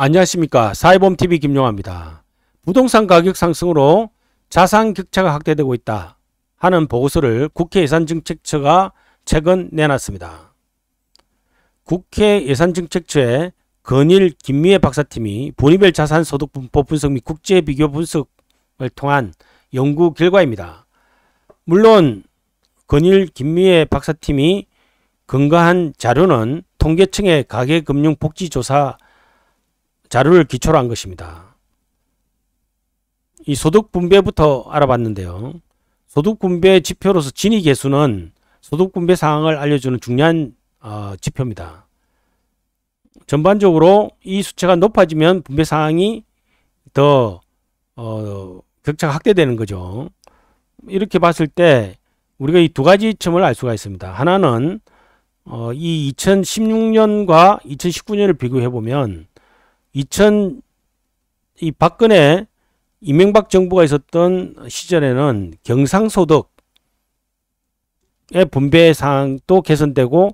안녕하십니까. 사회보험TV 김용화입니다. 부동산 가격 상승으로 자산 격차가 확대되고 있다 하는 보고서를 국회 예산정책처가 최근 내놨습니다. 국회 예산정책처의 건일 김미애 박사팀이 분위별 자산소득 분포 분석 및 국제 비교 분석을 통한 연구 결과입니다. 물론 건일 김미애 박사팀이 근거한 자료는 통계청의 가계금융복지조사 자료를 기초로 한 것입니다. 이 소득 분배부터 알아봤는데요. 소득 분배 지표로서 진위 계수는 소득 분배 상황을 알려주는 중요한 지표입니다. 전반적으로 이 수치가 높아지면 분배 상황이 더 격차가 확대되는 거죠. 이렇게 봤을 때 우리가 이 두 가지 점을 알 수가 있습니다. 하나는 이 2016년과 2019년을 비교해 보면 이 박근혜 이명박 정부가 있었던 시절에는 경상소득의 분배 사항도 개선되고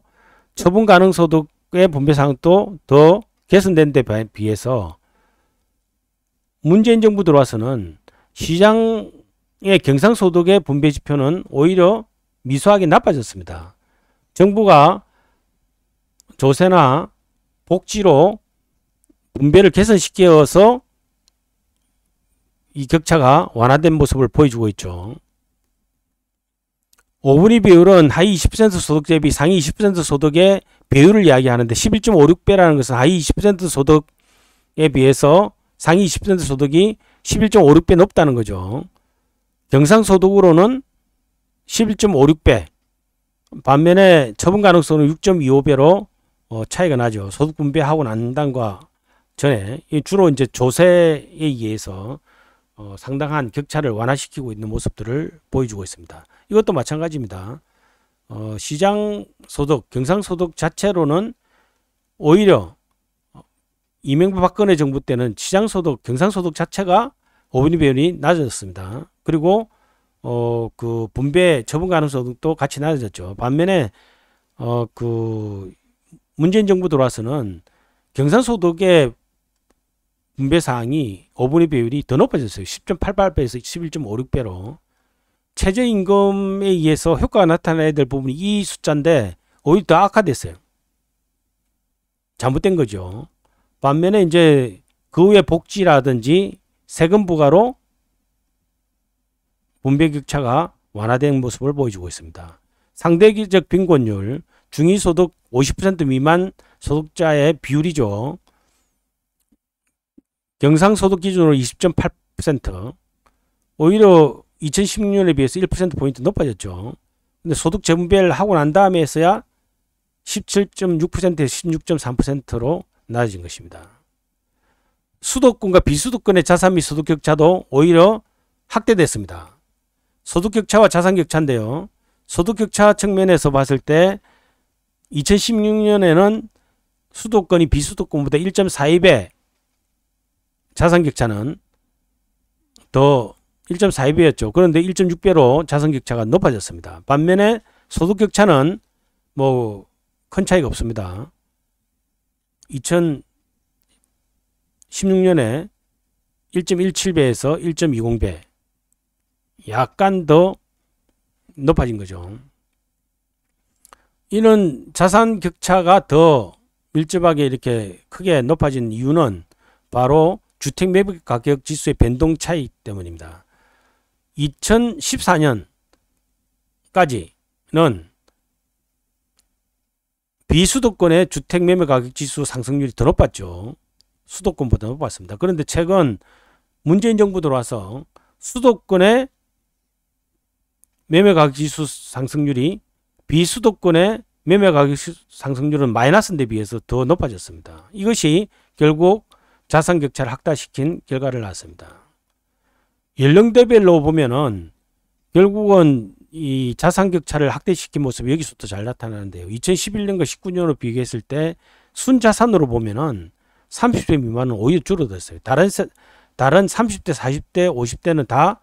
처분 가능 소득의 분배 사항도 더 개선된 데 비해서 문재인 정부 들어와서는 시장의 경상소득의 분배 지표는 오히려 미수하게 나빠졌습니다. 정부가 조세나 복지로 분배를 개선시켜서 이 격차가 완화된 모습을 보여주고 있죠. 5분위 비율은 하위 20% 소득 대비 상위 20% 소득의 배율을 이야기하는데 11.56배라는 것은 하위 20% 소득에 비해서 상위 20% 소득이 11.56배 높다는 거죠. 경상소득으로는 11.56배, 반면에 처분 가능성은 6.25배로 차이가 나죠. 소득 분배하고 난 다음과 전에 주로 이제 조세에 의해서 상당한 격차를 완화시키고 있는 모습들을 보여주고 있습니다. 이것도 마찬가지입니다. 시장 소득, 경상소득 자체로는 오히려 이명박 박근혜 정부 때는 시장소득, 경상소득 자체가 5분위 비율이 낮아졌습니다. 그리고 그 분배 처분 가능성도 같이 낮아졌죠. 반면에 그 문재인 정부 들어와서는 경상소득의 분배 사항이 5분위 비율이 더 높아졌어요. 10.88배에서 11.56배로. 최저임금에 의해서 효과가 나타나야 될 부분이 이 숫자인데 오히려 더 악화됐어요. 잘못된 거죠. 반면에 이제 그 외 복지라든지 세금 부과로 분배 격차가 완화된 모습을 보여주고 있습니다. 상대적 빈곤율, 중위소득 50% 미만 소득자의 비율이죠. 경상소득 기준으로 20.8%, 오히려 2016년에 비해서 1%포인트 높아졌죠. 근데 소득 재분배를 하고 난 다음에서야 17.6%에서 16.3%로 낮아진 것입니다. 수도권과 비수도권의 자산 및 소득 격차도 오히려 확대됐습니다. 소득 격차와 자산 격차인데요. 소득 격차 측면에서 봤을 때 2016년에는 수도권이 비수도권보다 1.42배, 자산 격차는 더 1.42배였죠. 그런데 1.6배로 자산 격차가 높아졌습니다. 반면에 소득 격차는 뭐 큰 차이가 없습니다. 2016년에 1.17배에서 1.20배, 약간 더 높아진 거죠. 이는 자산 격차가 더 밀접하게 이렇게 크게 높아진 이유는 바로 주택 매매 가격 지수의 변동 차이 때문입니다. 2014년까지는 비수도권의 주택 매매 가격 지수 상승률이 더 높았죠. 수도권보다 높았습니다. 그런데 최근 문재인 정부 들어와서 수도권의 매매 가격 지수 상승률이 비수도권의 매매 가격 상승률은 마이너스인데 비해서 더 높아졌습니다. 이것이 결국 자산 격차를 확대시킨 결과를 낳았습니다. 연령대별로 보면은 결국은 이 자산 격차를 확대시킨 모습이 여기서부터 잘 나타나는데요. 2011년과 19년으로 비교했을 때 순자산으로 보면은 30대 미만은 오히려 줄어들었어요. 다른 30대, 40대, 50대는 다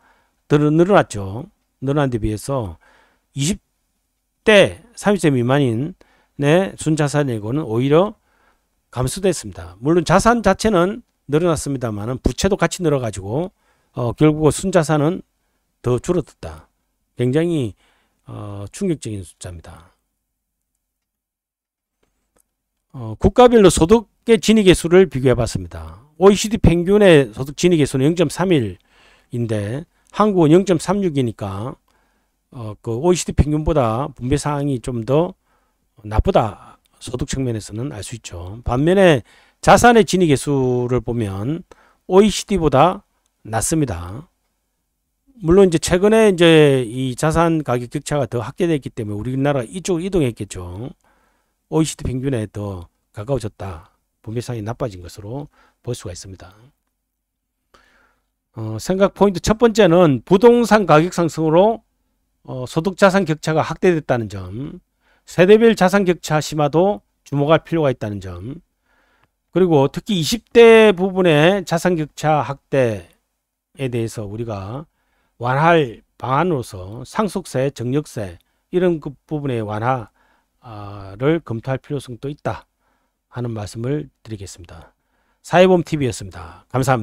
늘어났죠. 늘어난 데 비해서 20대, 30세 미만인의 순자산이고는 오히려 감소됐습니다. 물론 자산 자체는 늘어났습니다만 부채도 같이 늘어가지고 결국 순자산은 더 줄어들었다. 굉장히 충격적인 숫자입니다. 국가별로 소득의 진위계수를 비교해봤습니다. OECD 평균의 소득 진위계수는 0.31인데 한국은 0.36이니까 그 OECD 평균보다 분배 사항이 좀 더 나쁘다. 소득 측면에서는 알 수 있죠. 반면에 자산의 진위계수를 보면 OECD보다 낮습니다. 물론 이제 최근에 이제 이 자산 가격 격차가 더 확대됐기 때문에 우리나라 이쪽으로 이동했겠죠. OECD 평균에 더 가까워졌다. 분배상이 나빠진 것으로 볼 수가 있습니다. 생각 포인트 첫 번째는 부동산 가격 상승으로 소득 자산 격차가 확대됐다는 점, 세대별 자산 격차 심화도 주목할 필요가 있다는 점, 그리고 특히 20대 부분의 자산 격차 확대에 대해서 우리가 완화할 방안으로서 상속세, 정력세 이런 그 부분의 완화를 검토할 필요성도 있다 하는 말씀을 드리겠습니다. 사회보험TV였습니다. 감사합니다.